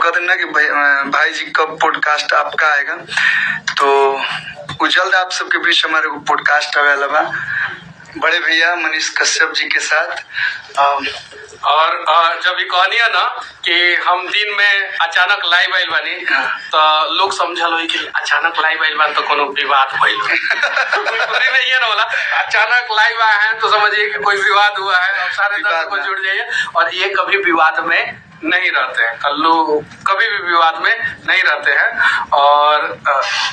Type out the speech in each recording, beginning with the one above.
कह देना कि भाई जी कब पॉडकास्ट आपका आएगा, तो जल्द आप सबके बीच हमारे को पॉडकास्ट आवेला बा बड़े भैया मनीष कश्यप जी के साथ। और जब ये कहनी है ना कि हम दिन में अचानक लाइव आइल बानी, तो लोग समझल हो कि अचानक लाइव आइल बानी तो कोनो विवाद भइल पूरी में ये ना होला, अचानक लाइव आए हैं तो समझिए कि कोई विवाद हुआ है और सारे दर्शक को जुड़ जाइए। और ये कभी विवाद में नहीं रहते हैं, कल्लू कभी भी विवाद में नहीं रहते हैं। और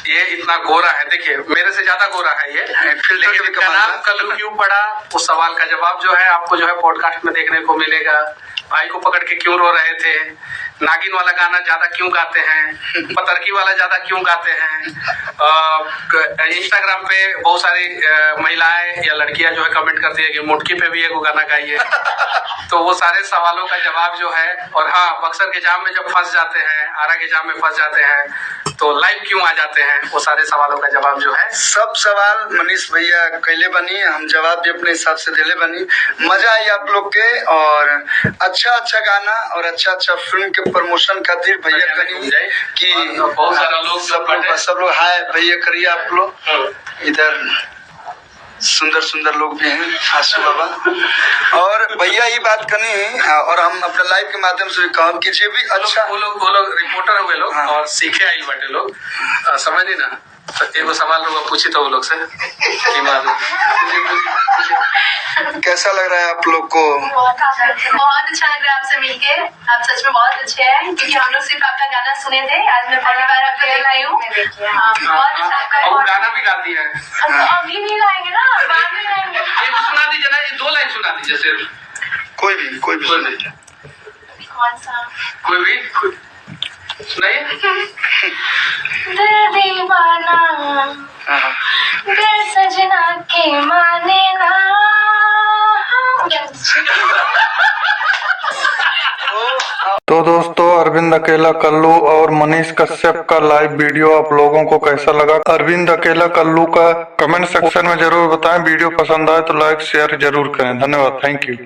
ये इतना गोरा है, देखिए मेरे से ज्यादा गोरा है ये, लेकिन इनका नाम कल्लू क्यों पड़ा उस सवाल का जवाब जो है आपको जो है पॉडकास्ट में देखने को मिलेगा। भाई को पकड़ के क्यों रो रहे थे, नागिन वाला गाना ज्यादा क्यों गाते हैं, पतरकी वाला ज्यादा क्यों गाते हैं, इंस्टाग्राम पे बहुत सारी महिलाएं या लड़कियां जो है कमेंट करती है कि मुटकी पे भी एक गाना गाइए। तो वो सारे सवालों का जवाब जो है, और हाँ बक्सर के जाम में जब फंस जाते हैं, आरा के जाम में फंस जाते हैं तो लाइव क्यों आ जाते हैं, वो सारे सवालों का जवाब जो है, सब सवाल मनीष भैया कैले बनी, हम जवाब भी अपने हिसाब से दिले बनी। मजा आई आप लोग के, और अच्छा गाना और अच्छा फिल्म के प्रमोशन खातिर भैया करी कि बहुत सारा लोग सब लोग हाय भैया करिए आप लोग। इधर सुंदर लोग भी हैं, आशु बाबा और भैया ही बात करनी है। और हम अपने लाइव के माध्यम से कहब कि जे भी अच्छा वो लोग रिपोर्टर हुए लोग, हाँ। और सीखे आई बाटे लोग, समझ नहीं ना, तो एगो सवाल लोग पूछी तो वो लोग से कैसा लग रहा है आप लोग को? बहुत अच्छा लग रहा है आपसे मिलके, आप सच में बहुत अच्छे हैं, क्योंकि हम लोग सिर्फ आपका गाना सुने थे, आज मैं पहली बार आपको देख रही हूँ। बहुत अच्छा, और गाना भी गाती है। अभी नहीं गाएंगे ना, बाद में गाएंगे। ये सुना दीजिए ना, ये 2 लाइन सुना दीजिए सिर्फ, कोई भी कौन सा? कोई भी सुनाइए। दिल दीवाना दिल सजना के माने ना। तो दोस्तों अरविंद अकेला कल्लू और मनीष कश्यप का लाइव वीडियो आप लोगों को कैसा लगा? अरविंद अकेला कल्लू का कमेंट सेक्शन में जरूर बताएं। वीडियो पसंद आए तो लाइक शेयर जरूर करें। धन्यवाद, थैंक यू।